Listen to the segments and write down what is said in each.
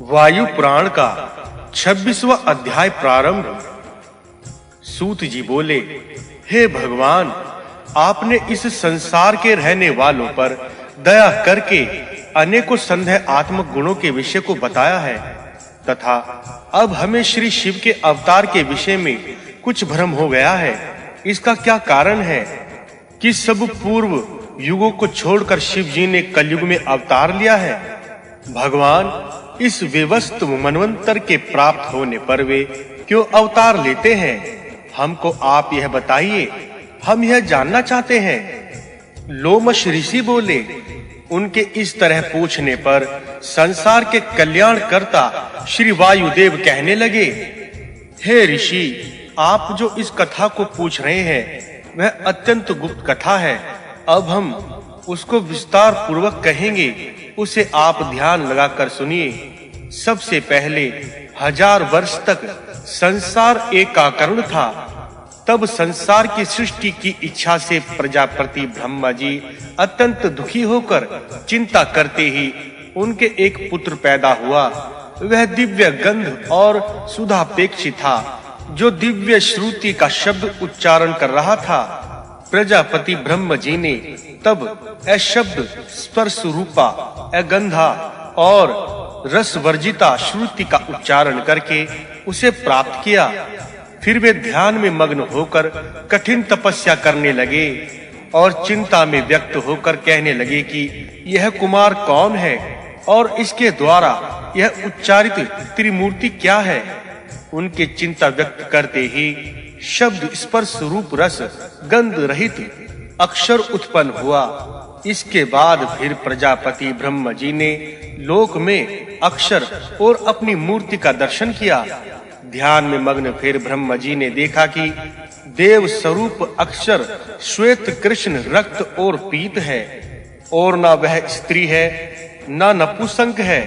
वायु पुराण का 26वां अध्याय प्रारंभ। सूत जी बोले, हे भगवान, आपने इस संसार के रहने वालों पर दया करके अनेकों संदेह आत्मक गुणों के विषय को बताया है तथा अब हमें श्री शिव के अवतार के विषय में कुछ भ्रम हो गया है। इसका क्या कारण है कि सब पूर्व युगों को छोड़कर शिव जी ने कलयुग में अवतार लिया है? भगवान, इस विवस्त मनवंतर के प्राप्त होने पर वे क्यों अवतार लेते हैं? हमको आप यह बताइए, हम यह जानना चाहते हैं। लोमश ऋषि बोले, उनके इस तरह पूछने पर संसार के कल्याणकर्ता श्री वायुदेव कहने लगे, हे ऋषि, आप जो इस कथा को पूछ रहे हैं वह अत्यंत गुप्त कथा है। अब हम उसको विस्तार पूर्वक कहेंगे, उसे आप ध्यान लगाकर सुनिए। सबसे पहले 1000 वर्ष तक संसार एकाकर्ण था। तब संसार की सृष्टि की इच्छा से प्रजापति ब्रह्मा जी अत्यंत दुखी होकर चिंता करते ही उनके एक पुत्र पैदा हुआ। वह दिव्य गंध और सुधापेक्षी था, जो दिव्य श्रुति का शब्द उच्चारण कर रहा था। प्रजापति ब्रह्म जी ने तब अशब्द स्पर्श रूपा अगंधा और रस वर्जिता श्रुति का उच्चारण करके उसे प्राप्त किया। फिर वे ध्यान में मग्न होकर कठिन तपस्या करने लगे और चिंता में व्यक्त होकर कहने लगे कि यह कुमार कौन है और इसके द्वारा यह उच्चारित त्रिमूर्ति क्या है। उनके चिंता व्यक्त करते ही शब्द स्पर्श रूप रस गंध रहित अक्षर उत्पन्न हुआ। इसके बाद फिर प्रजापति ब्रह्म जी ने लोक में अक्षर और अपनी मूर्ति का दर्शन किया। ध्यान में मग्न फिर ब्रह्म जी ने देखा कि देव स्वरूप अक्षर श्वेत कृष्ण रक्त और पीत है, और ना वह स्त्री है ना नपुंसक है।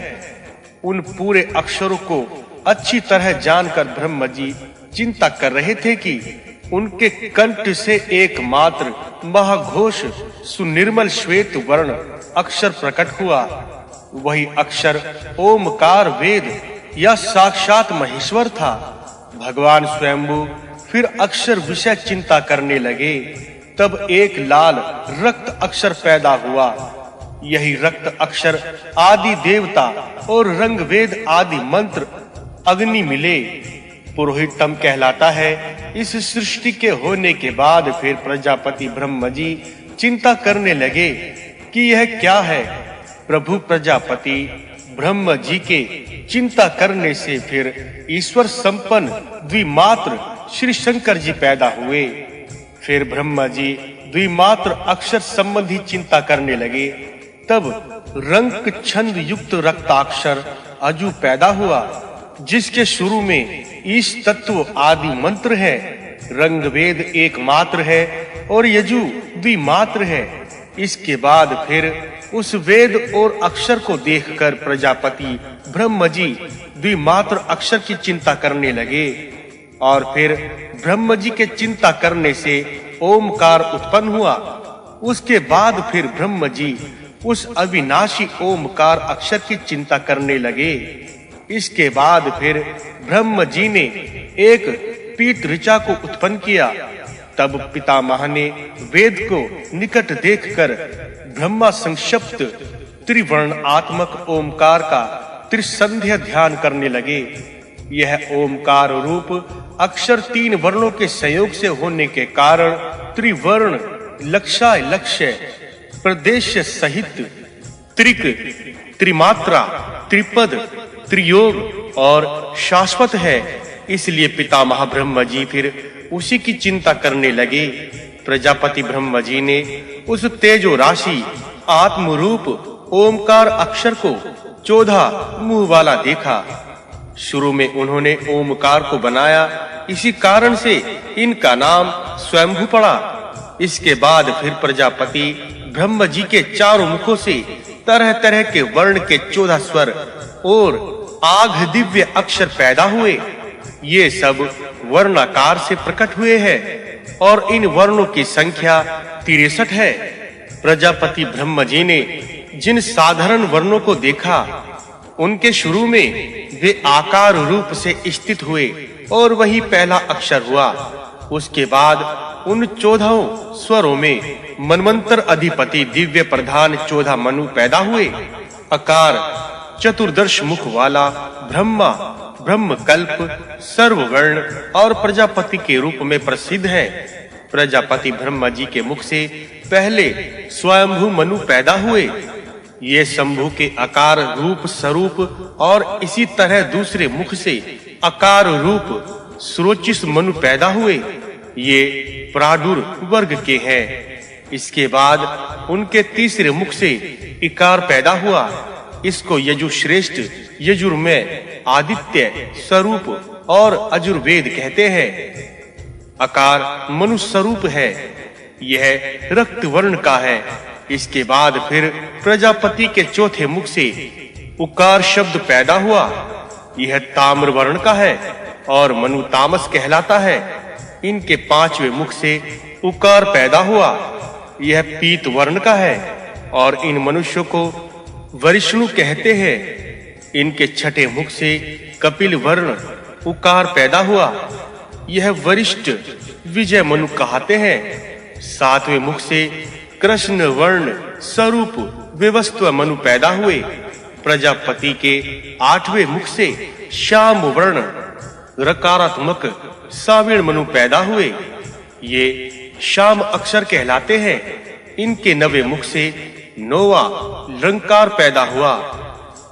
उन पूरे अक्षरों को अच्छी तरह जानकर ब्रह्म जी चिंता कर रहे थे कि उनके कंठ से एकमात्र महाघोष सुनिर्मल श्वेत वर्ण अक्षर प्रकट हुआ। वही अक्षर ओमकार वेद या साक्षात महेश्वर था। भगवान स्वयंभू फिर अक्षर विषय चिंता करने लगे। तब एक लाल रक्त अक्षर पैदा हुआ। यही रक्त अक्षर आदि देवता और रंग वेद आदि मंत्र अग्नि मिले पुरोहितम कहलाता है। इस सृष्टि के होने के बाद फिर प्रजापति ब्रह्म जी चिंता करने लगे कि यह क्या है। प्रभु प्रजापति ब्रह्म जी के चिंता करने से फिर ईश्वर संपन्न द्विमात्र श्री शंकर जी पैदा हुए। फिर ब्रह्म जी द्विमात्र अक्षर संबंधी चिंता करने लगे। तब रंग छंद युक्त रक्ताक्षर अजू पैदा हुआ, जिसके शुरू में ईश तत्व आदि मंत्र है। रंग वेद एक मात्र है और यजु द्विमात्र है। इसके बाद फिर उस वेद और अक्षर को देखकर प्रजापति ब्रह्म जी द्विमात्र अक्षर की चिंता करने लगे। और फिर ब्रह्म जी के चिंता करने से ओमकार उत्पन्न हुआ। उसके बाद फिर ब्रह्म जी उस अविनाशी ओमकार अक्षर की चिंता करने लगे। इसके बाद फिर ब्रह्म जी ने एक पीत ऋचा को उत्पन्न किया। तब पितामह ने वेद को निकट देखकर ब्रह्मा संक्षिप्त त्रिवर्ण आत्मक ओमकार का त्रिसंध्या ध्यान करने लगे। यह ओमकार रूप अक्षर 3 वर्णों के संयोग से होने के कारण त्रिवर्ण लक्षाय लक्ष्य प्रदेश सहित त्रिक त्रिमात्रा त्रिपद त्रियोग और शाश्वत है। इसलिए पितामह ब्रह्म जी फिर उसी की चिंता करने लगे। प्रजापति ब्रह्म जी ने उस तेजो राशि आत्म रूप ओमकार अक्षर को 14 मुंह वाला देखा। शुरू में उन्होंने ओमकार को बनाया, इसी कारण से इनका नाम स्वयंभू पड़ा। इसके बाद फिर प्रजापति ब्रह्म जी के चारों मुखों से तरह-तरह के वर्ण के 14 स्वर और आघ दिव्य अक्षर पैदा हुए। ये सब वर्णाकार से प्रकट हुए हैं और इन वर्णों की संख्या 63 है। प्रजापति ब्रह्म जी ने जिन साधारण वर्णों को देखा उनके शुरू में वे आकार रूप से स्थित हुए और वही पहला अक्षर हुआ। उसके बाद उन 14 स्वरों में मनवंतर अधिपति दिव्य प्रधान 14 मनु पैदा हुए। अकार चतुर्दश मुख वाला ब्रह्मा ब्रह्मकल्प सर्ववर्ण और प्रजापति के रूप में प्रसिद्ध है। प्रजापति ब्रह्मा जी के मुख से पहले स्वयंभू मनु पैदा हुए। ये शंभु के आकार रूप स्वरूप और इसी तरह दूसरे मुख से आकार रूप सुरोचिस मनु पैदा हुए। ये प्रादुर वर्ग के हैं। इसके बाद उनके तीसरे मुख से इकार पैदा हुआ। इसको यजुश्रेष्ठ यजुर्मय आदित्य स्वरूप और अजुर्वेद कहते हैं। अकार मनुष्य स्वरूप है। यह रक्त वर्ण का है। इसके बाद फिर प्रजापति के चौथे मुख से उकार शब्द पैदा हुआ। यह ताम्र वर्ण का है और मनु तामस कहलाता है। इनके पांचवें मुख से उकार पैदा हुआ। यह पीत वर्ण का है और इन मनुष्यों को वरिष्णु कहते हैं। इनके छठे मुख से कपिल वर्ण उकार पैदा हुआ। यह वरिष्ठ विजय मनु कहते हैं। सातवें मुख से कृष्ण वर्ण स्वरूप विवस्व मनु पैदा हुए। प्रजापति के आठवें मुख से श्याम वर्ण रकारात्मक सावीण मनु पैदा हुए। ये श्याम अक्षर कहलाते हैं। इनके नवे मुख से नौवा लंकार पैदा हुआ।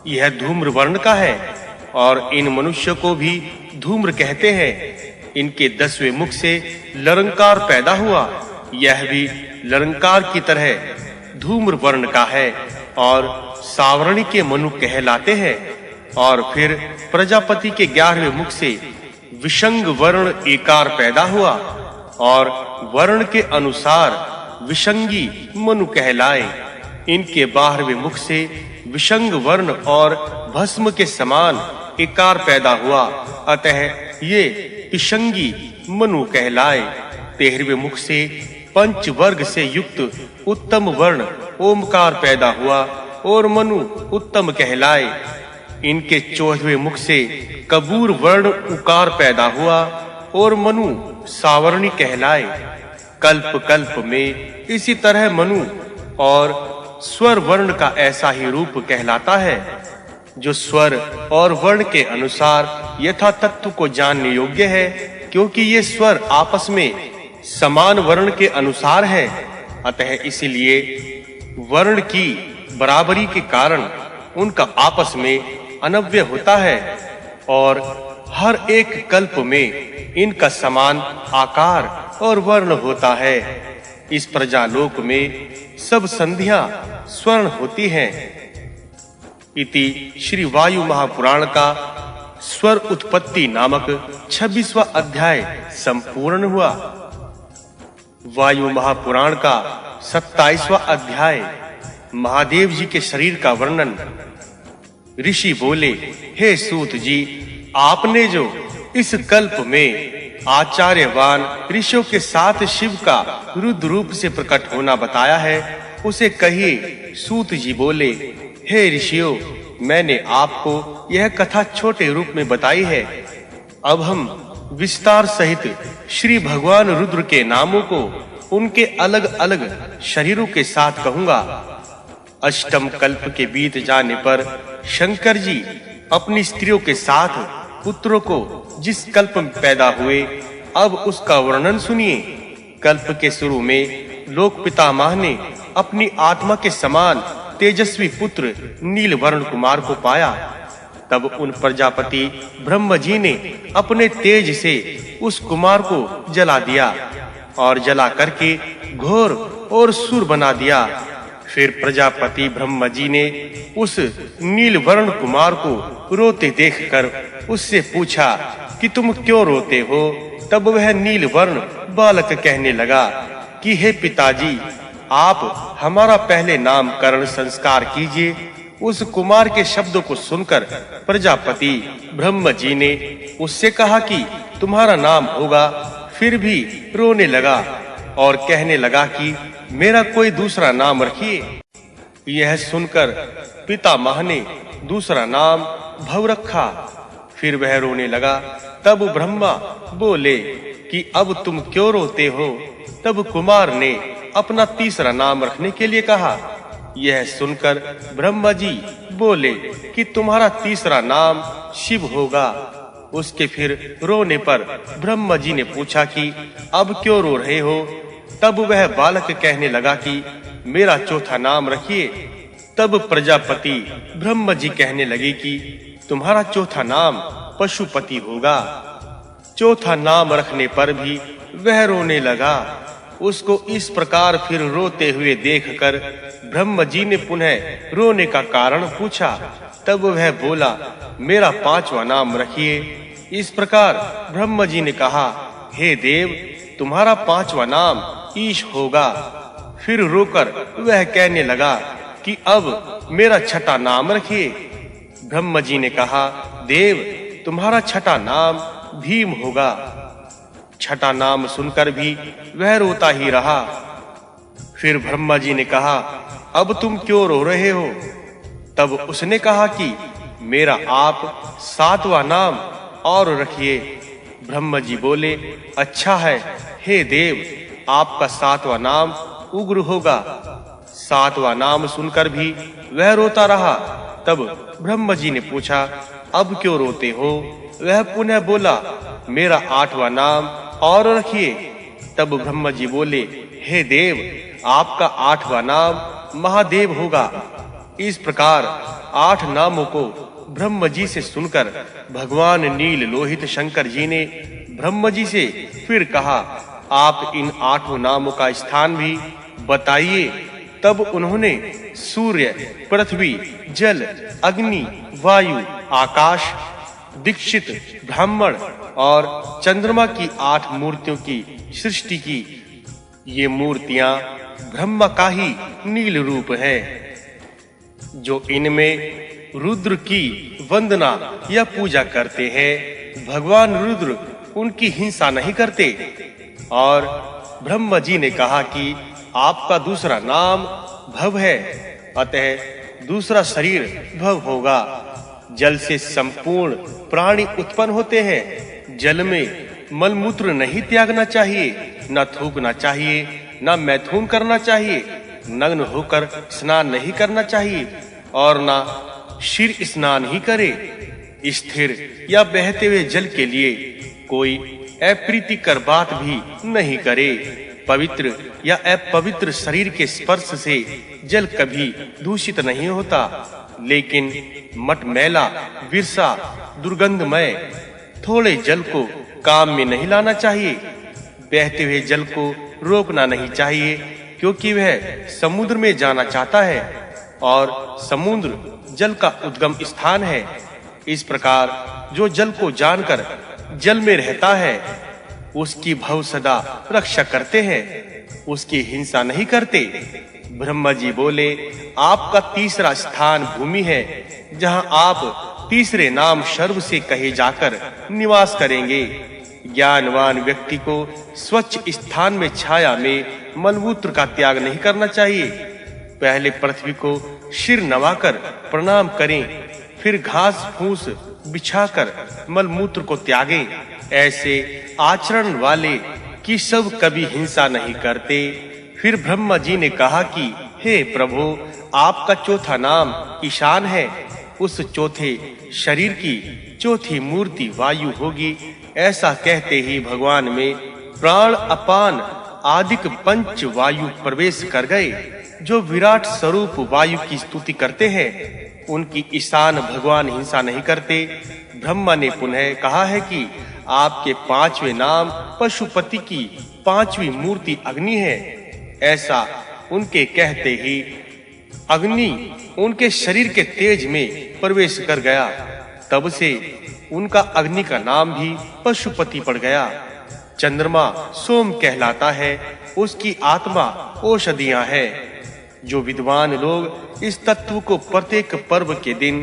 यह धूम्र वर्ण का है और इन मनुष्य को भी धूम्र कहते हैं। इनके 10वें मुख से लरंकार पैदा हुआ। यह भी लरंकार की तरह धूम्र वर्ण का है और सावरणी के मनु कहलाते हैं। और फिर प्रजापति के 11वें मुख से विषंग वर्ण एकार पैदा हुआ और वर्ण के अनुसार विषंगी मनु कहलाए। इनके 12वें मुख से विषंग वर्ण और भस्म के समान एकार पैदा हुआ। अतः ये पिशंगी मनु कहलाए। 13वें मुख से पंच वर्ग से युक्त उत्तम वर्ण ओमकार पैदा हुआ और मनु उत्तम कहलाए। इनके 14वें मुख से कबूर वर्ण उकार पैदा हुआ और मनु सावरणी कहलाए। कल्प कल्प में इसी तरह मनु और स्वर वर्ण का ऐसा ही रूप कहलाता है, जो स्वर और वर्ण के अनुसार यथा तत्व को जानने योग्य है, क्योंकि ये स्वर आपस में समान वर्ण के अनुसार है। अतः इसलिए वर्ण की बराबरी के कारण उनका आपस में अनव्य होता है और हर एक कल्प में इनका समान आकार और वर्ण होता है। इस प्रजालोक में सब संध्या स्वर्ण होती हैं। इति श्री वायु महापुराण का स्वर उत्पत्ति नामक 26वां अध्याय संपूर्ण हुआ। वायु महापुराण का 27वां अध्याय महादेव जी के शरीर का वर्णन। ऋषि बोले, हे सूत जी, आपने जो इस कल्प में आचार्यवान ऋषियों के साथ शिव का रुद्र रूप से प्रकट होना बताया है, उसे कहिए। सूत जी बोले, हे ऋषियों, मैंने आपको यह कथा छोटे रूप में बताई है। अब हम विस्तार सहित श्री भगवान रुद्र के नामों को उनके अलग-अलग शरीरों के साथ कहूंगा। अष्टम कल्प के बीत जाने पर शंकर जी अपनी स्त्रियों के साथ पुत्रों को जिस कल्प में पैदा हुए, अब उसका वर्णन सुनिए। कल्प के शुरू में लोक पितामह ने अपनी आत्मा के समान तेजस्वी पुत्र नीलवर्ण कुमार को पाया। तब उन प्रजापति ब्रह्म जी ने अपने तेज से उस कुमार को जला दिया और जला करके घोर और सुर बना दिया। फिर प्रजापति ब्रह्म जी ने उस नीलवर्ण कुमार को रोते देखकर उससे पूछा कि तुम क्यों रोते हो? तब वह नीलवर्ण बालक कहने लगा कि हे पिताजी, आप हमारा पहले नामकरण संस्कार कीजिए। उस कुमार के शब्दों को सुनकर प्रजापति ब्रह्म जी ने उससे कहा कि तुम्हारा नाम होगा। फिर भी रोने लगा और कहने लगा कि मेरा कोई दूसरा नाम रखिए। यह सुनकर पितामह ने दूसरा नाम भव रखा। फिर वह रोने लगा। तब ब्रह्मा बोले कि अब तुम क्यों रोते हो? तब कुमार ने अपना तीसरा नाम रखने के लिए कहा। यह सुनकर ब्रह्मा जी बोले कि तुम्हारा तीसरा नाम शिव होगा। उसके फिर रोने पर ब्रह्मा जी ने पूछा कि अब क्यों रो रहे हो? तब वह बालक कहने लगा कि मेरा चौथा नाम रखिए। तब प्रजापति ब्रह्मा जी कहने लगे कि तुम्हारा चौथा नाम पशुपति होगा। चौथा नाम रखने पर भी वह रोने लगा। उसको इस प्रकार फिर रोते हुए देखकर ब्रह्मा जी ने पुनः रोने का कारण पूछा। तब वह बोला मेरा पांचवा नाम रखिए। इस प्रकार ब्रह्मा जी ने कहा हे देव तुम्हारा पांचवा नाम ईश होगा। फिर रोकर वह कहने लगा कि अब मेरा छठा नाम रखिए। ब्रह्मा जी ने कहा देव तुम्हारा छठा नाम भीम होगा। छठा नाम सुनकर भी वह रोता ही रहा। फिर ब्रह्मा जी ने कहा अब तुम क्यों रो रहे हो? तब उसने कहा कि मेरा आप सातवां नाम और रखिए। ब्रह्मा जी बोले अच्छा है हे देव आपका सातवां नाम उग्र होगा। सातवां नाम सुनकर भी वह रोता रहा। तब ब्रह्मा जी ने पूछा अब क्यों रोते हो? वह पुनः बोला मेरा आठवां नाम और रखिए। तब ब्रह्मा जी बोले हे देव आपका आठवां नाम महादेव होगा। इस प्रकार 8 नामों को ब्रह्मा जी से सुनकर भगवान नील लोहित शंकर जी ने ब्रह्मा जी से फिर कहा आप इन 8 नामों का स्थान भी बताइए। तब उन्होंने सूर्य, पृथ्वी, जल, अग्नि, वायु, आकाश, दीक्षित, ब्राह्मण और चंद्रमा की 8 मूर्तियों की सृष्टि की। ये मूर्तियां ब्रह्मा का ही नील रूप है। जो इनमें रुद्र की वंदना या पूजा करते हैं भगवान रुद्र उनकी हिंसा नहीं करते। और ब्रह्मा जी ने कहा कि आपका दूसरा नाम भव है, अतः दूसरा शरीर भव होगा। जल से संपूर्ण प्राणी उत्पन्न होते हैं। जल में मलमूत्र नहीं त्यागना चाहिए, न थूकना चाहिए, न मैथुन करना चाहिए, नग्न होकर स्नान नहीं करना चाहिए और न शीर स्नान ही करे। स्थिर या बहते हुए जल के लिए कोई अप्रीतिकर बात भी नहीं करे। पवित्र या अपवित्र शरीर के स्पर्श से जल कभी दूषित नहीं होता, लेकिन मटमैला, विरसा, दुर्गंधमय थोड़े जल को काम में नहीं लाना चाहिए। बहते हुए जल को रोकना नहीं चाहिए, क्योंकि वह समुद्र में जाना चाहता है और समुद्र जल का उद्गम स्थान है। इस प्रकार जो जल को जानकर जल में रहता है उसकी भव सदा रक्षा करते हैं, उसकी हिंसा नहीं करते। ब्रह्मा जी बोले आपका तीसरा स्थान भूमि है, जहां आप तीसरे नाम सर्व से कहे जाकर निवास करेंगे। ज्ञानवान व्यक्ति को स्वच्छ स्थान में छाया में मलमूत्र का त्याग नहीं करना चाहिए। पहले पृथ्वी को सिर नवाकर प्रणाम करें, फिर घास फूस बिछाकर मलमूत्र को त्यागें। ऐसे आचरण वाले कि सब कभी हिंसा नहीं करते। फिर ब्रह्मा जी ने कहा कि हे प्रभु आपका चौथा नाम ईशान है। उस चौथे शरीर की चौथी मूर्ति वायु होगी। ऐसा कहते ही भगवान में प्राण अपान आदिक पंच वायु प्रवेश कर गए। जो विराट स्वरूप वायु की स्तुति करते हैं उनकी ईशान भगवान हिंसा नहीं करते। ब्रह्मा ने पुनः कहा है कि आपके 5वें नाम पशुपति की 5वीं मूर्ति अग्नि है। ऐसा उनके कहते ही अग्नि उनके शरीर के तेज में प्रवेश कर गया। तब से उनका अग्नि का नाम भी पशुपति पड़ गया। चंद्रमा सोम कहलाता है, उसकी आत्मा औषधियां है। जो विद्वान लोग इस तत्व को प्रत्येक पर्व के दिन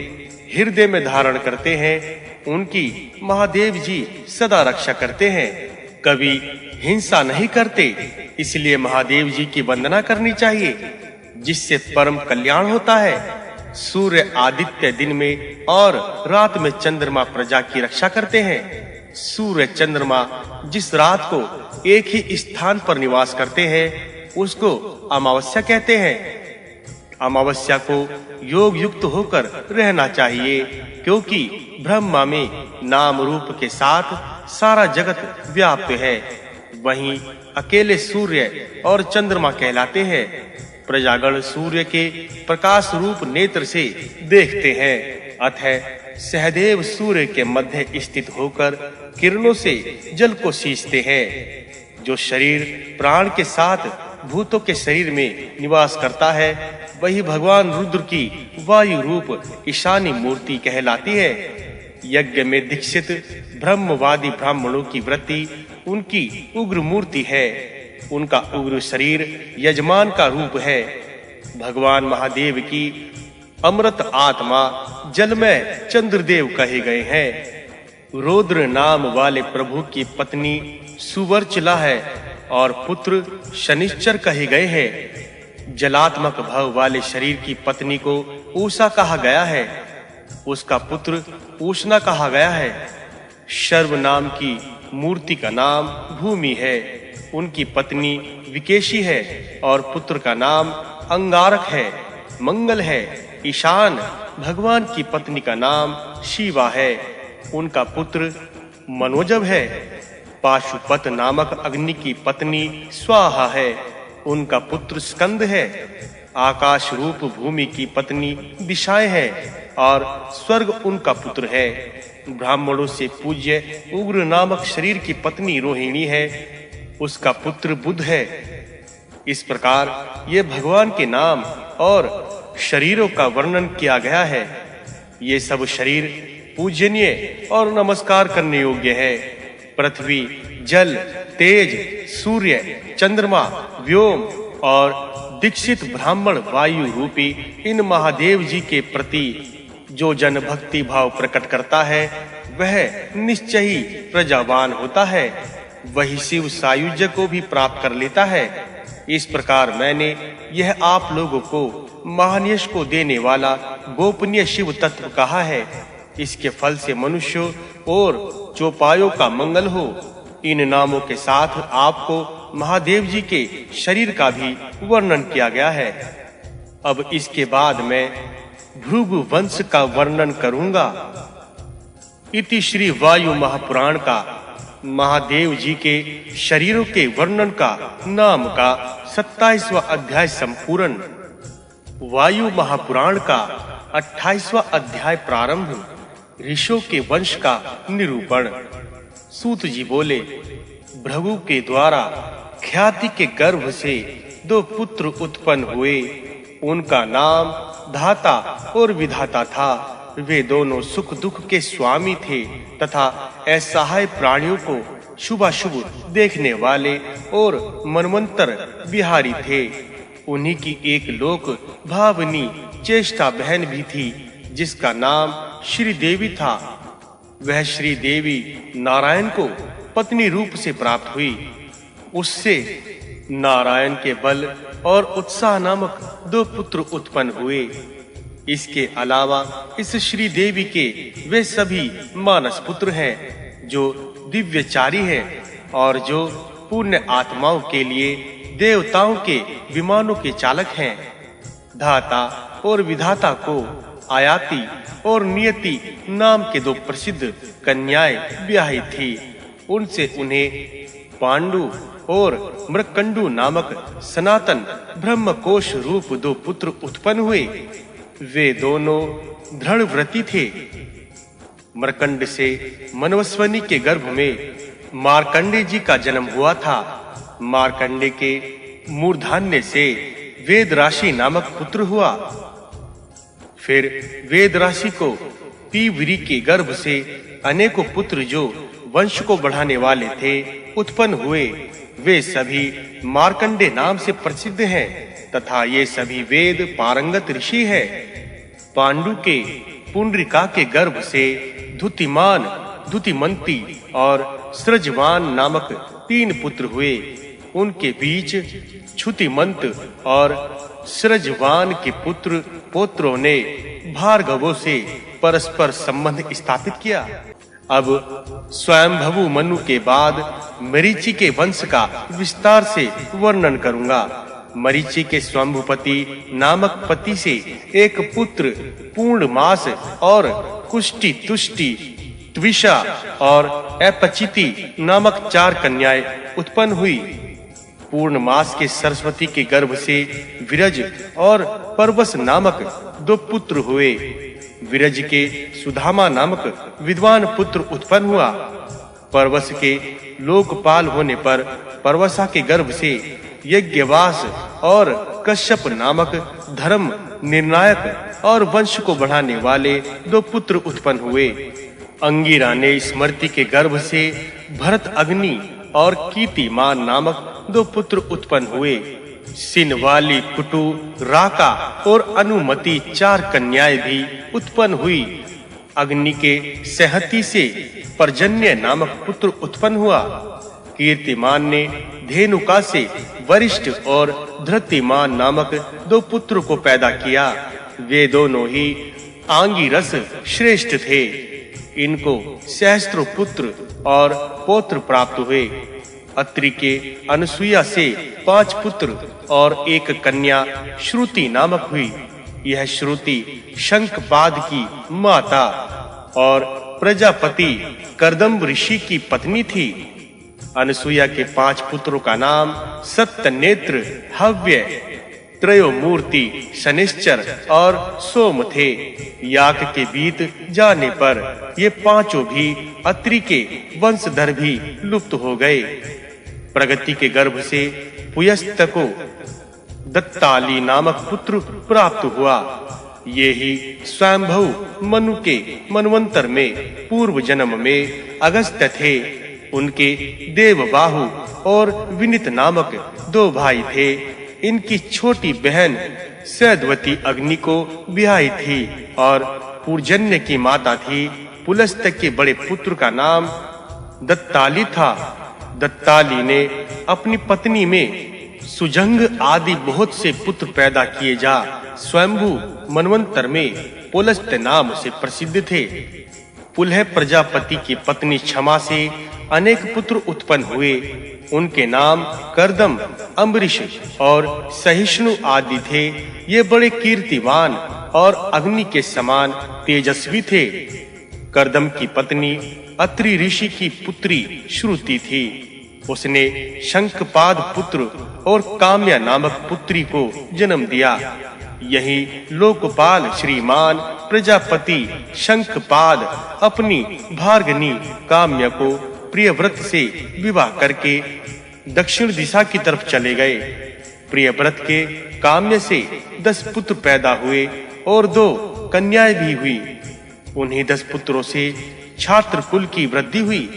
हृदय में धारण करते हैं उनकी महादेव जी सदा रक्षा करते हैं, कभी हिंसा नहीं करते। इसलिए महादेव जी की वंदना करनी चाहिए, जिससे परम कल्याण होता है। सूर्य आदित्य दिन में और रात में चंद्रमा प्रजा की रक्षा करते हैं। सूर्य चंद्रमा जिस रात को एक ही स्थान पर निवास करते हैं उसको अमावस्या कहते हैं। अमावस्या को योग युक्त होकर रहना चाहिए, क्योंकि ब्रह्मा में नाम रूप के साथ सारा जगत व्याप्त है। वहीं अकेले सूर्य और चंद्रमा कहलाते हैं। प्रजागण सूर्य के प्रकाश रूप नेत्र से देखते हैं। अतः सहदेव सूर्य के मध्य स्थित होकर किरणों से जल को सींचते हैं। जो शरीर प्राण के साथ भूतों के शरीर में निवास करता है वही भगवान रुद्र की वायु रूप ईशानी मूर्ति कहलाती है। यज्ञ में दीक्षित ब्रह्मवादी ब्राह्मणों की वृत्ति उनकी उग्र मूर्ति है। उनका उग्र शरीर यजमान का रूप है। भगवान महादेव की अमृत आत्मा जलमय चंद्रदेव कहे गए हैं। रुद्र नाम वाले प्रभु की पत्नी सुवर्चला है और पुत्र शनिश्चर कहे गए हैं। जलात्मक भाव वाले शरीर की पत्नी को उषा कहा गया है। उसका पुत्र उष्णा कहा गया है। शर्व नाम की मूर्ति का नाम भूमि है। उनकी पत्नी विकेशी है और पुत्र का नाम अंगारक है। मंगल है। ईशान भगवान की पत्नी का नाम शिवा है। उनका पुत्र मनोजव है। पाशुपत नामक अग्नि की पत्नी स्वाहा है। उनका पुत्र स्कंद है। आकाश रूप भूमि की पत्नी दिशाएं है और स्वर्ग उनका पुत्र है। ब्राह्मणों से पूज्य उग्र नामक शरीर की पत्नी रोहिणी है। उसका पुत्र बुध है। इस प्रकार ये भगवान के नाम और शरीरों का वर्णन किया गया है। ये सब शरीर पूजनीय और नमस्कार करने योग्य है। पृथ्वी, जल, तेज, सूर्य, चंद्रमा, व्योम और दीक्षित ब्राह्मण वायु रूपी इन महादेव जी के प्रति जो जन भक्ति भाव प्रकट करता है वह निश्चय ही प्रजावान होता है। वही शिव सायुज्य को भी प्राप्त कर लेता है। इस प्रकार मैंने यह आप लोगों को महान यश को देने वाला गोपनीय शिव तत्व कहा है। इसके फल से मनुष्यों और चौपायों का मंगल हो। इन नामों के साथ आपको महादेव जी के शरीर का भी वर्णन किया गया है। अब इसके बाद मैं भृगु वंश का वर्णन करूंगा। इति श्री वायु महापुराण का महादेव जी के शरीरों के वर्णन का नाम का 27वां अध्याय संपूर्ण। वायु महापुराण का 28वां अध्याय प्रारंभ। ऋषियों के वंश का निरूपण। सूत जी बोले, भृगु के द्वारा ख्याति के गर्भ से 2 पुत्र उत्पन्न हुए। उनका नाम धाता और विधाता था। वे दोनों सुख दुख के स्वामी थे तथा असहाय प्राणियों को शुभाशुभ देखने वाले और मनवंतर बिहारी थे। उन्हीं की एक लोक भावनी चेष्टा बहन भी थी जिसका नाम श्री देवी था। वह श्री देवी नारायण को पत्नी रूप से प्राप्त हुई। उससे नारायण के बल और उत्साह नामक 2 पुत्र उत्पन्न हुए। इसके अलावा इस श्री देवी के वे सभी मानस पुत्र हैं जो दिव्यचारी हैं और जो पुण्य आत्माओं के लिए देवताओं के विमानों के चालक हैं। धाता और विधाता को आयाति और नियति नाम के 2 प्रसिद्ध कन्याएं ब्याही थी। उनसे उन्हें पांडु और मृकंडु नामक सनातन ब्रह्मकोश रूप 2 पुत्र उत्पन्न हुए। वे दोनों दृढ़व्रती थे। मृकंड से मनवस्वनी के गर्भ में मार्कंडे जी का जन्म हुआ था। मार्कंडे के मूर्धान्य से वेदराशि नामक पुत्र हुआ। फिर वेदराशि को पीवरी के गर्भ से अनेकों पुत्र जो वंश को बढ़ाने वाले थे उत्पन्न हुए। वे सभी मार्कंडे नाम से प्रसिद्ध हैं तथा ये सभी वेद पारंगत ऋषि हैं। पांडु के पुंडरिका के गर्भ से धुतिमान, धुतिमंती और सृजवान नामक 3 पुत्र हुए। उनके बीच छुतिमंत और सृजवान के पुत्र पौत्रों ने भार्गवों से परस्पर संबंध स्थापित किया। अब स्वयंभू मनु के बाद मरीचि के वंश का विस्तार से वर्णन करूंगा। मरीचि के स्वयंभूपति नामक पति से एक पुत्र पूर्णमास और कुष्टि तुष्टि त्विषा और अपचिति नामक 4 कन्याएं उत्पन्न हुई। पूर्णमास के सरस्वती के गर्भ से विरज और परवस नामक 2 पुत्र हुए। विरज के सुधामा नामक विद्वान पुत्र उत्पन्न हुआ। परवस के लोकपाल होने पर परवसा के गर्भ से यज्ञवास और कश्यप नामक धर्म निर्णायक और वंश को बढ़ाने वाले 2 पुत्र उत्पन्न हुए। अंगिरा ने स्मृति के गर्भ से भरत अग्नि और कीर्तिमान नामक 2 पुत्र उत्पन्न हुए। सिनवाली कुटु राका और अनुमति 4 कन्याएं भी उत्पन्न हुई। अग्नि के सहती से पर्जन्य नामक पुत्र उत्पन्न हुआ। कीर्तिमान ने धेनुका से वरिष्ठ और धृतिमान नामक 2 पुत्र को पैदा किया। वे दोनों ही आंगिरस श्रेष्ठ थे। इनको सहस्त्र पुत्र और पौत्र प्राप्त हुए। अत्रि के अनसुया से 5 पुत्र और 1 कन्या श्रुति नामक हुई। यह श्रुति शंखपाद की माता और प्रजापति कर्दम ऋषि की पत्नी थी। अनसुया के 5 पुत्रों का नाम सत्यनेत्र, हव्य, त्रयोमूर्ति, शनिश्चर और सोम थे। याक के बीत जाने पर ये 5 भी अत्रि के वंशधर भी लुप्त हो गए। प्रगति के गर्भ से पुयस्त को दत्ताली नामक पुत्र प्राप्त हुआ। ये ही स्वयंभू मनु के मनवंतर में पूर्व जन्म में अगस्त्य थे। उनके देवबाहु और विनित नामक 2 भाई थे। इनकी छोटी बहन सैद्वती अग्नि को ब्याही थी और पूर्जन्य की माता थी। पुलस्त के बड़े पुत्र का नाम दत्ताली था। दत्ताली ने अपनी पत्नी में सुजंग आदि बहुत से पुत्र पैदा किए जा स्वयंभू मनवंतर में पुलस्त नाम से प्रसिद्ध थे। पुलह प्रजापति की पत्नी क्षमा से अनेक पुत्र उत्पन्न हुए। उनके नाम कर्दम, अम्बरीश और सहिष्णु आदि थे। ये बड़े कीर्तिवान और अग्नि के समान तेजस्वी थे। कर्दम की पत्नी अत्रि ऋषि की पुत्री श्रुति थी। उसने शंखपाद पुत्र और काम्या नामक पुत्री को जन्म दिया। यही लोकपाल श्रीमान प्रजापति शंखपाद अपनी भार्गनी काम्या को प्रियव्रत से विवाह करके दक्षिण दिशा की तरफ चले गए। प्रियव्रत के काम्य से 10 पुत्र पैदा हुए और 2 कन्याएं भी हुई। उन्हीं 10 पुत्रों से छात्र कुल की वृद्धि हुई।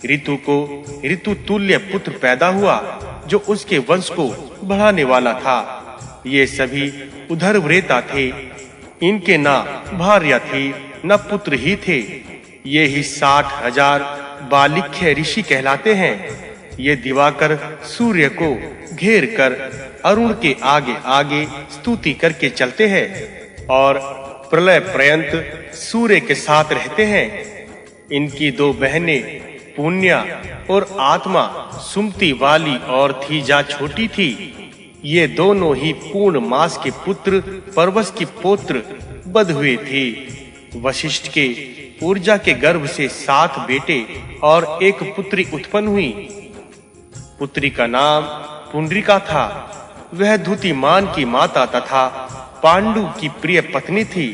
ऋतु को ऋतु तुल्य पुत्र पैदा हुआ जो उसके वंश को बढ़ाने वाला था। ये सभी उधरव्रेता थे। इनके ना भार्या थी न पुत्र ही थे। ये ही 60,000 बालिख्य ऋषि कहलाते हैं। ये दिवाकर सूर्य को घेर कर अरुण के आगे आगे स्तुति करके चलते हैं और प्रलय पर्यंत सूर्य के साथ रहते हैं। इनकी 2 बहनें पुण्या और आत्मा सुमति वाली और थी जा छोटी थी। ये दोनों ही पूर्ण मास के पुत्र परवस की पौत्र बध हुए थे। वशिष्ठ के ऊर्जा के गर्भ से 7 बेटे और 1 पुत्री उत्पन्न हुई। पुत्री का नाम पुंडरीका था। वह धुतिमान की माता तथा पांडु की प्रिय पत्नी थी।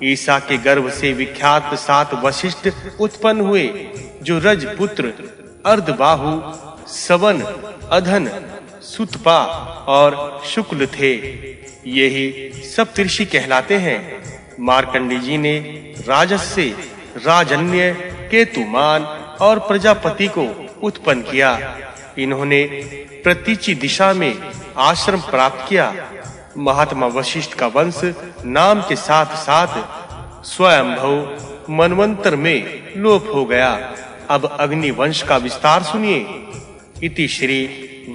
ईसा के गर्भ से विख्यात 7 वशिष्ठ उत्पन्न हुए जो रजपुत्र, अर्धबाहु, सवन, अधन, सुतपा और शुक्ल थे। यही सप्तऋषि कहलाते हैं। मार्कंडी जी ने राजस से राजन्य, केतुमान और प्रजापति को उत्पन्न किया। इन्होंने प्रतीचि दिशा में आश्रम प्राप्त किया। महात्मा वशिष्ठ का वंश नाम के साथ-साथ स्वयंभू मनवंतर में लोप हो गया। अब अग्नि वंश का विस्तार सुनिए। इति श्री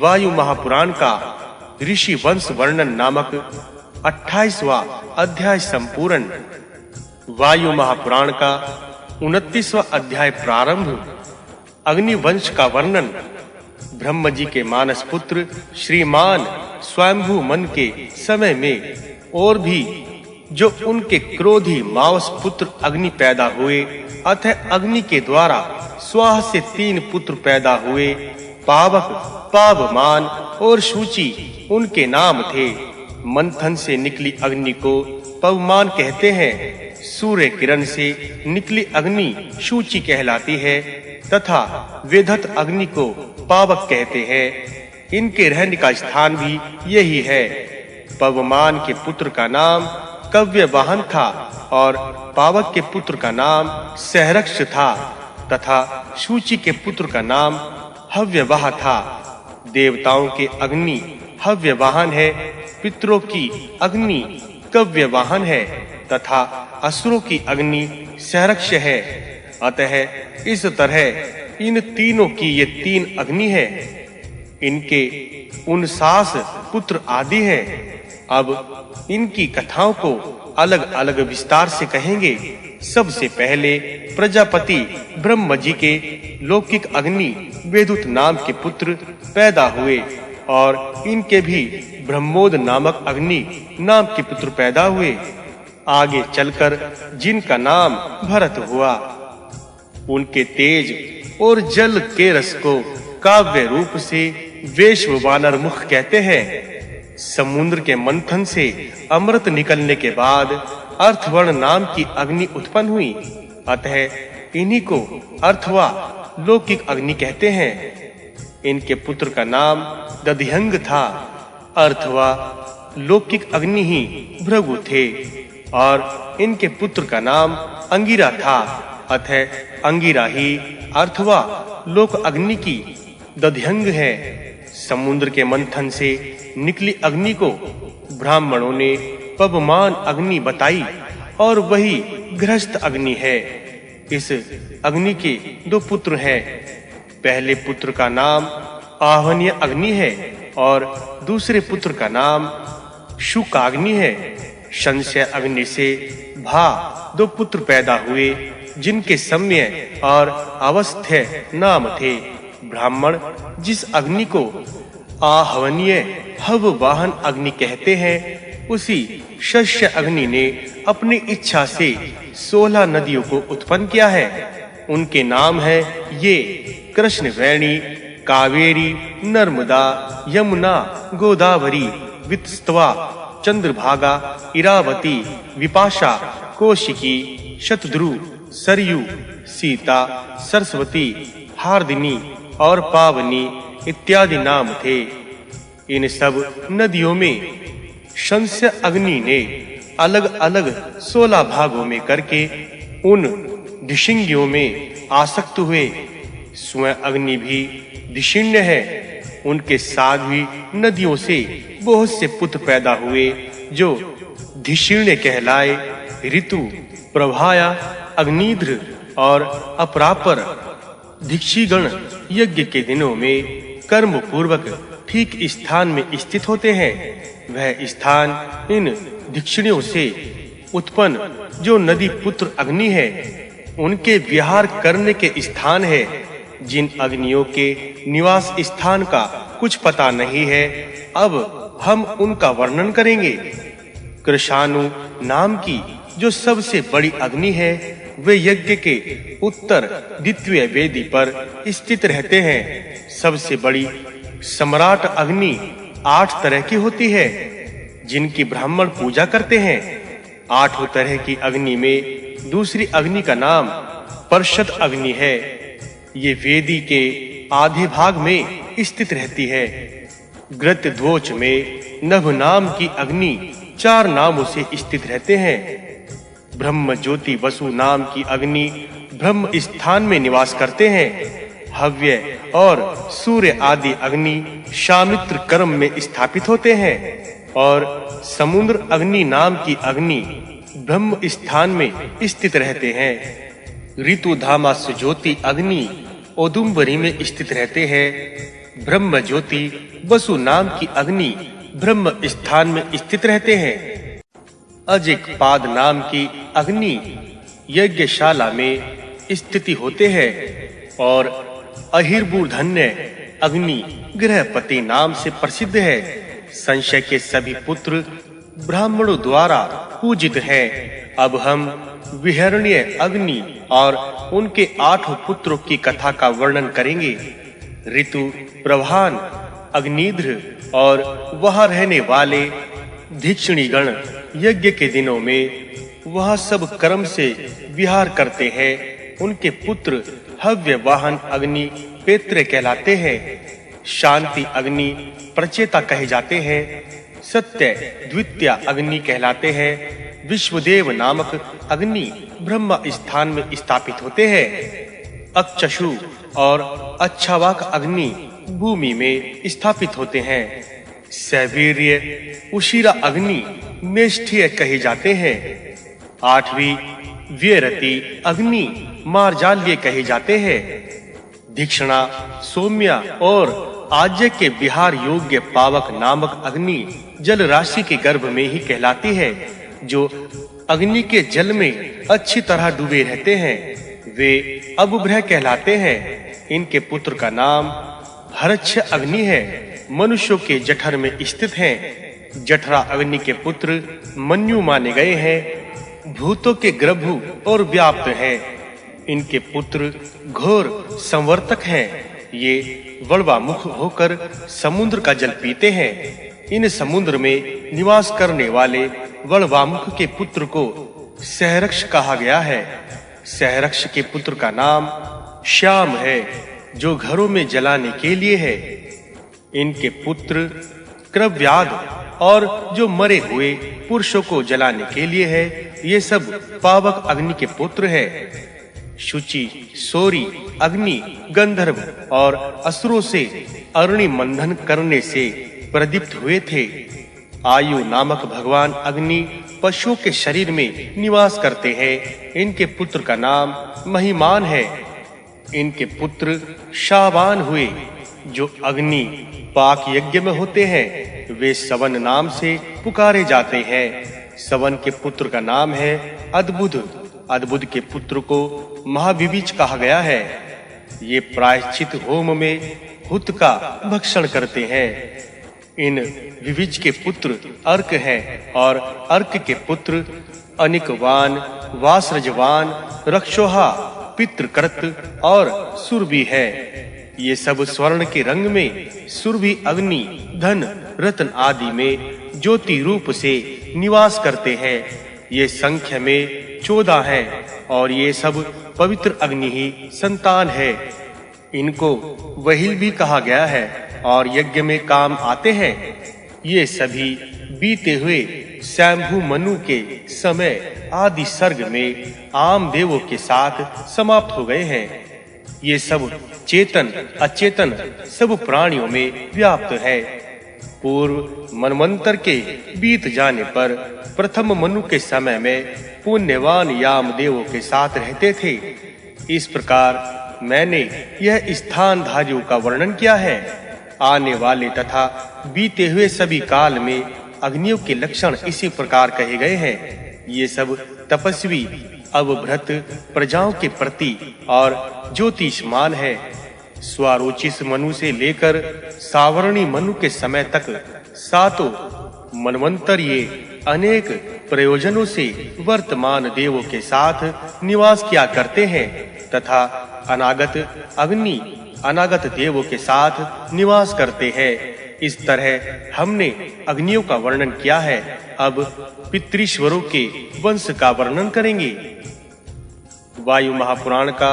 वायु महापुराण का ऋषि वंश वर्णन नामक 28वां अध्याय संपूर्ण। वायु महापुराण का 29वां अध्याय प्रारंभ। अग्नि वंश का वर्णन। ब्रह्म जी के मानस पुत्र श्रीमान स्वयंभू मन के समय में और भी जो उनके क्रोधी मावस पुत्र अग्नि पैदा हुए, अतः अग्नि के द्वारा स्वाहा से 3 पुत्र पैदा हुए। पावक, पावमान और शुचि उनके नाम थे। मंथन से निकली अग्नि को पवमान कहते हैं। सूर्य किरण से निकली अग्नि शुचि कहलाती है तथा वेदत अग्नि को पावक कहते हैं। इनके रहने का स्थान भी यही है। पवमान के पुत्र का नाम कव्यवाहन था और पावक के पुत्र का नाम सहरक्ष था तथा शुचि के पुत्र का नाम हव्यवाह था। देवताओं के अग्नि हव्यवाहन है, पितरों की अग्नि कव्यवाहन है तथा असुरों की अग्नि सहरक्ष है। अतः इस तरह इन तीनों की ये 3 अग्नि है। इनके 49 पुत्र आदि हैं। अब इनकी कथाओं को अलग-अलग विस्तार से कहेंगे। सबसे पहले प्रजापति ब्रह्म जी के लौकिक अग्नि वेदुत नाम के पुत्र पैदा हुए और इनके भी ब्रह्मोद नामक अग्नि नाम के पुत्र पैदा हुए। आगे चलकर जिनका नाम भरत हुआ, उनके तेज और जल के रस को काव्य रूप से वेश्व वानर मुख कहते हैं। समुद्र के मंथन से अमृत निकलने के बाद अर्थवर्ण नाम की अग्नि उत्पन्न हुई, अतः इन्हीं को अर्थवा लौकिक अग्नि कहते हैं। इनके पुत्र का नाम दध्यंग था। अर्थवा लौकिक अग्नि ही भृगु थे और इनके पुत्र का नाम अंगिरा था, अतः अंगिरा ही अर्थवा लोक अग्नि की दध्यंग है। समुद्र के मंथन से निकली अग्नि को ब्राह्मणों ने पवमान अग्नि बताई और वही गृहस्थ अग्नि है। इस अग्नि के 2 पुत्र हैं। पहले पुत्र का नाम आहवनीय अग्नि है और दूसरे पुत्र का नाम शुकाग्नि है। संशय अग्नि से भा 2 पुत्र पैदा हुए, जिनके सम्य और अवस्थ्य नाम थे। ब्राह्मण जिस अग्नि को आहवनीय हव वाहन अग्नि कहते हैं, उसी शस्य अग्नि ने अपनी इच्छा से 16 नदियों को उत्पन्न किया है। उनके नाम है ये कृष्णवेणी, कावेरी, नर्मदा, यमुना, गोदावरी, वितस्वा, चंद्रभागा, इरावती, विपाशा, कौशिकी, शतद्रु, सरयू, सीता, सरस्वती, हार्दिनी और पावनी इत्यादि नाम थे। इन सब नदियों में संशय अग्नि ने अलग-अलग 16 भागों में करके उन दिशिंगियों में आसक्त हुए। स्वयं अग्नि भी दिशिण्य है। उनके साथ भी नदियों से बहुत से पुत्र पैदा हुए जो धिशिण्य कहलाए। ऋतु, प्रभाया, अग्निध्र और अपरापर दीक्षिगण यज्ञ के दिनों में कर्म पूर्वक ठीक स्थान में स्थित होते हैं। वह स्थान इन दीक्षिणियों से उत्पन्न जो नदी पुत्र अग्नि है, उनके विहार करने के स्थान है। जिन अग्नियों के निवास स्थान का कुछ पता नहीं है, अब हम उनका वर्णन करेंगे। कृशानु नाम की जो सबसे बड़ी अग्नि है, वे यज्ञ के उत्तर द्वितीय वेदी पर स्थित रहते हैं। सबसे बड़ी सम्राट अग्नि 8 तरह की होती है, जिनकी ब्राह्मण पूजा करते हैं। 8 तरह की अग्नि में दूसरी अग्नि का नाम परशद अग्नि है। ये वेदी के आधे भाग में स्थित रहती है। ग्रतध्वज में नभ नाम की अग्नि 4 नामों से स्थित रहते हैं। ब्रह्म ज्योति वसु नाम की अग्नि ब्रह्म स्थान में निवास करते हैं। हव्य और सूर्य आदि अग्नि शामित्र कर्म में स्थापित होते हैं और समुद्र अग्नि नाम की अग्नि ब्रह्म स्थान में स्थित रहते हैं। ऋतुधामास ज्योति अग्नि औदुंबरी में स्थित रहते हैं। ब्रह्म ज्योति वसु नाम की अग्नि ब्रह्म स्थान में स्थित रहते हैं। अजिक पाद नाम की अग्नि यज्ञशाला में स्थिति होते हैं और अहिर्बुधन्य अग्नि गृहपति नाम से प्रसिद्ध है। संशय के सभी पुत्र ब्राह्मणों द्वारा पूजित हैं। अब हम विहरणीय अग्नि और उनके 8 पुत्रों की कथा का वर्णन करेंगे। ऋतु प्रधान अग्निध्र और वहां रहने वाले धिक्षणीगण यज्ञ के दिनों में वहां सब कर्म से विहार करते हैं। उनके पुत्र हव्य वाहन अग्नि पेत्र कहलाते हैं। शांति अग्नि प्रचेता कहे जाते हैं। सत्य द्वितीय अग्नि कहलाते हैं। विश्वदेव नामक अग्नि ब्रह्म स्थान में स्थापित होते हैं। अक्षशु और अच्छावाक अग्नि भूमि में स्थापित होते हैं। सवीर्य उशिरा अग्नि मेष्ठीय कहे जाते हैं। 8वीं व्यरति अग्नि मार्जाल्य कहे जाते हैं। दीक्षणा सौम्या और आज्य के विहार योग्य पावक नामक अग्नि जल राशि के गर्भ में ही कहलाती है। जो अग्नि के जल में अच्छी तरह डूबे रहते हैं वे अबुभ्रह कहलाते हैं। इनके पुत्र का नाम हरच्छ अग्नि है। मनुष्यों के जठर में स्थित हैं। जठरा अग्नि के पुत्र मन्यु माने गए हैं। भूतों के गर्भु और व्याप्त हैं। इनके पुत्र घोर संवर्तक हैं। ये वड़वा मुख होकर समुद्र का जल पीते हैं। इन समुद्र में निवास करने वाले वड़वामुख के पुत्र को सहरक्ष कहा गया है। सहरक्ष के पुत्र का नाम श्याम है जो घरों में जलाने के लिए है। इनके पुत्र क्रव्याद और जो मरे हुए पुरुषों को जलाने के लिए है। ये सब पावक अग्नि के पुत्र हैं। शुचि सोरी अग्नि गंधर्व और असुरों से अग्नि मंथन करने से प्रदीप्त हुए थे। आयु नामक भगवान अग्नि पशुओं के शरीर में निवास करते हैं। इनके पुत्र का नाम महिमान है। इनके पुत्र शाबान हुए जो अग्नि पाक यज्ञ में होते हैं। वे सवन नाम से पुकारे जाते हैं। सवन के पुत्र का नाम है अद्भुत। अद्भुत के पुत्र को महाविविच कहा गया है। ये प्रायश्चित होम में हुत का भक्षण करते हैं। इन विविच के पुत्र अर्क हैं और अर्क के पुत्र अनिकवान वासरजवान रक्षोहा पितृकृत और सुरभि है। ये सब स्वर्ण के रंग में सुरभि अग्नि धन रत्न आदि में ज्योति रूप से निवास करते हैं। ये संख्या में 14 हैं और ये सब पवित्र अग्नि ही संतान है। इनको वहील भी कहा गया है और यज्ञ में काम आते हैं। ये सभी बीते हुए शंभु मनु के समय आदि सर्ग में आम देवों के साथ समाप्त हो गए हैं। ये सब चेतन अचेतन सब प्राणियों में व्याप्त है। पूर्व मनवंतर के बीत जाने पर प्रथम मनु के समय में पुण्यवान याम देवों के साथ रहते थे। इस प्रकार मैंने यह स्थानधारियों का वर्णन किया है। आने वाले तथा बीते हुए सभी काल में अग्नियों के लक्षण इसी प्रकार कहे गए हैं। ये सब तपस्वी अवभृत प्रजाओं के प्रति और ज्योतिषमान है। स्वारोचिस मनु से लेकर सावरणी मनु के समय तक सातों मनवंतर ये अनेक प्रयोजनों से वर्तमान देवों के साथ निवास किया करते हैं तथा अनागत अग्नि अनागत देवों के साथ निवास करते हैं। इस तरह हमने अग्नियों का वर्णन किया है। अब पितृश्वरों के वंश का वर्णन करेंगे। वायु महापुराण का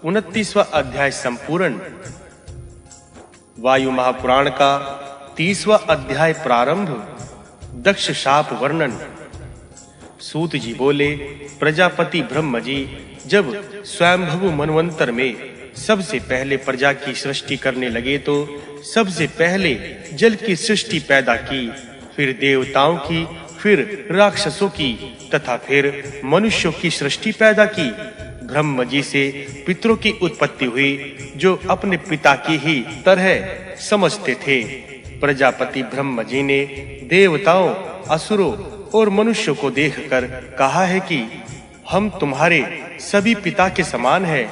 29वां अध्याय संपूर्ण। वायु महापुराण का 30वां अध्याय प्रारंभ। दक्ष शाप वर्णन। सूत जी बोले, प्रजापति ब्रह्म जी जब स्वयंभू मनवंतर में सबसे पहले प्रजा की सृष्टि करने लगे तो सबसे पहले जल की सृष्टि पैदा की, फिर देवताओं की, फिर राक्षसों की तथा फिर मनुष्यों की सृष्टि पैदा की। ब्रह्म जी से पितरों की उत्पत्ति हुई जो अपने पिता की ही तरह समझते थे। प्रजापति ब्रह्म जी ने देवताओं, असुरों और मनुष्यों को देखकर कहा है कि हम तुम्हारे सभी पिता के समान हैं।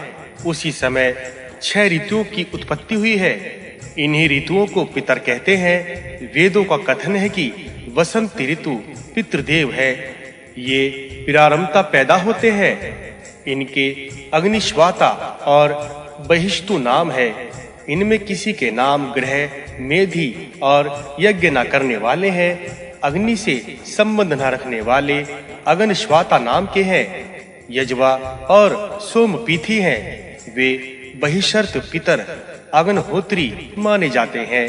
उसी समय 6 ऋतुओं की उत्पत्ति हुई है। इन्हीं ऋतुओं को पितर कहते हैं। वेदों का कथन है कि वसंत ऋतु पितृदेव है। ये प्रारंभता पैदा होते हैं। इनके अग्निश्वाता और बहिष्टु नाम है। इनमें किसी के नाम ग्रह, मेधि और यज्ञ न करने वाले हैं। अग्नि से संबंध न रखने वाले अग्निश्वाता नाम के हैं। यजवा और सोमपीथी हैं। वे बहिष्र्त पितर अग्निहोत्री माने जाते हैं।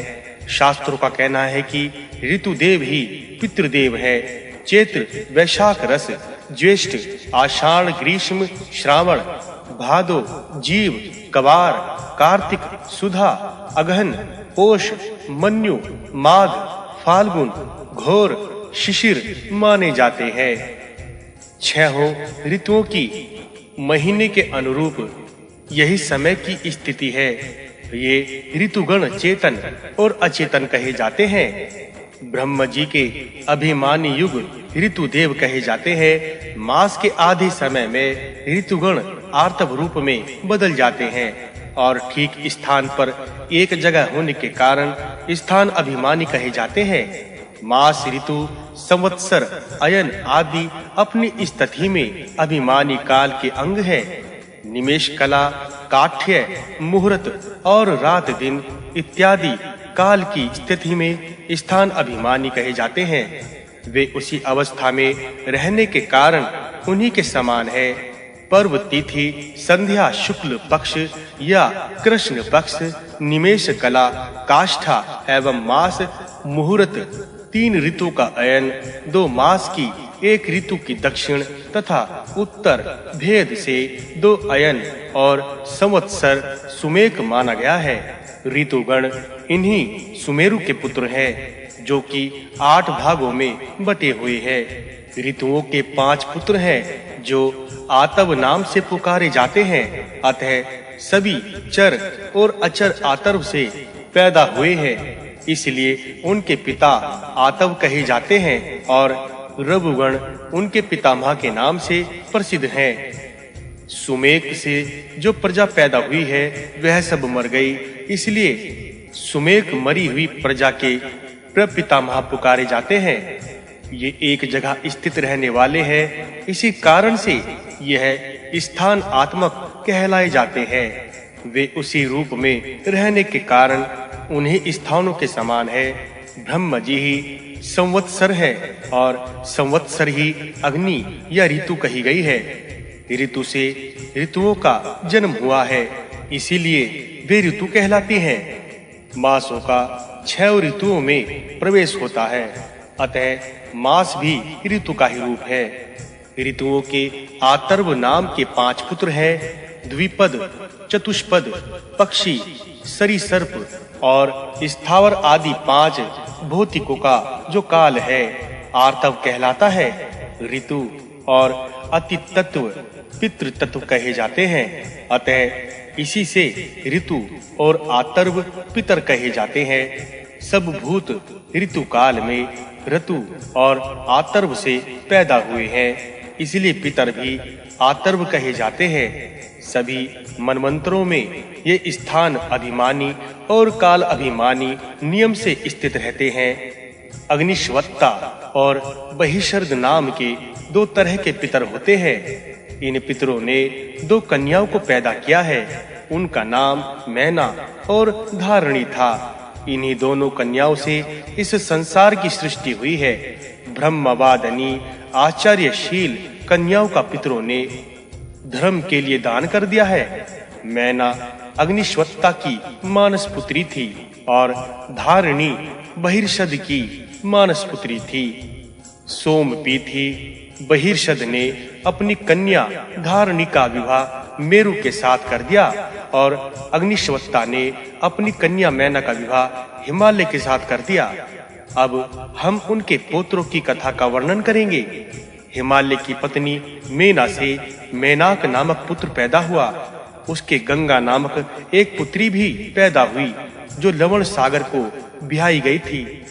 शास्त्रों का कहना है कि ऋतुदेव ही पितृदेव है। चैत्र, वैशाख रस, ज्येष्ठ, आषाढ़, ग्रीष्म, श्रावण, भादो, जीव, कवार, कार्तिक, सुधा, अगहन, पोष, मन्यु, माघ, फाल्गुन, घोर, शिशिर माने जाते हैं। 6 ऋतुओं की महीने के अनुरूप यही समय की स्थिति है। ये ऋतुगण चेतन और अचेतन कहे जाते हैं। ब्रह्म जी के अभिमानी युग ऋतुदेव कहे जाते हैं। मास के आधे समय में ऋतुगण आर्तव रूप में बदल जाते हैं और ठीक स्थान पर एक जगह होने के कारण स्थान अभिमानी कहे जाते हैं। मास, ऋतु, संवत्सर, अयन आदि अपनी स्थिति में अभिमानी काल के अंग है। निमेष कला, काठ्य, मुहूर्त और रात दिन इत्यादि काल की स्थिति में स्थान अभिमानी कहे जाते हैं। वे उसी अवस्था में रहने के कारण उन्हीं के समान है। पर्व, तिथि, संध्या, शुक्ल पक्ष या कृष्ण पक्ष, निमेष कला, काष्ठा एवं मास, मुहूर्त, 3 ऋतु का अयन, 2 मास की 1 ऋतु की दक्षिण तथा उत्तर भेद से 2 अयन और संवत्सर सुमेक माना गया है। ऋतुगण इन्हीं सुमेरु के पुत्र हैं, जो कि 8 भागों में बटे हुए हैं। ऋतुओं के 5 पुत्र हैं, जो आतव नाम से पुकारे जाते हैं। अतः सभी चर और अचर आतर्व से पैदा हुए हैं। इसलिए उनके पिता आतव कहे जाते हैं और रघुगण उनके पितामह के नाम से प्रसिद्ध हैं। सुमेक से जो प्रजा पैदा हुई है वह सब मर गई। इसलिए सुमेक मरी हुई प्रजा के प्रपितामह पुकारे जाते हैं। ये एक जगह स्थित रहने वाले हैं। इसी कारण से यह स्थान आत्मक कहलाए जाते हैं। वे उसी रूप में रहने के कारण उन्हीं स्थानों के समान है। ब्रह्म जी ही संवत्सर है और संवत्सर ही अग्नि या ऋतु कही गई है। ऋतु से ऋतुओं का जन्म हुआ है, इसीलिए वे ऋतु कहलाती हैं। मासों का 6 ऋतुओं में प्रवेश होता है, अतः मास भी ऋतु का ही रूप है। ऋतुओं के आतर्व नाम के 5 पुत्र हैं। द्विपद, चतुष्पद, पक्षी, सरीसर्प और स्थावर आदि 5 भौतिकों का जो काल है आर्तव कहलाता है। ऋतु और अति तत्व पितृ तत्व कहे जाते हैं। अतः इसी से ऋतु और आतर्व पितर कहे जाते हैं। सब भूत ऋतु काल में ऋतु और आतर्व से पैदा हुए हैं, इसलिए पितर भी आतर्व कहे जाते हैं। सभी मनमंत्रों में ये स्थान अभिमानी और काल अभिमानी नियम से स्थित रहते हैं। अग्निश्वत्ता और बहिष्र्द नाम के 2 तरह के पितर होते हैं। इन पितरों ने 2 कन्याओं को पैदा किया है। उनका नाम मैना और धारणी था। इन्हीं दोनों कन्याओं से इस संसार की सृष्टि हुई है। ब्रह्मवादनी आचार्यशील कन्याओं का पितरों ने धर्म के लिए दान कर दिया है। मैना अग्निश्वत्ता की मानस पुत्री थी और धारणी बहिर्षद की मानस पुत्री थी। सोमपीथी बहिर्षद ने अपनी कन्या धारणी का विवाह मेरु के साथ कर दिया और अग्निश्वत्ता ने अपनी कन्या मैना का विवाह हिमालय के साथ कर दिया। अब हम उनके पुत्रों की कथा का वर्णन करेंगे। हिमालय की पत्नी मेना से मेनाक नामक पुत्र पैदा हुआ। उसके गंगा नामक एक पुत्री भी पैदा हुई, जो लवण सागर को ब्याही गई थी।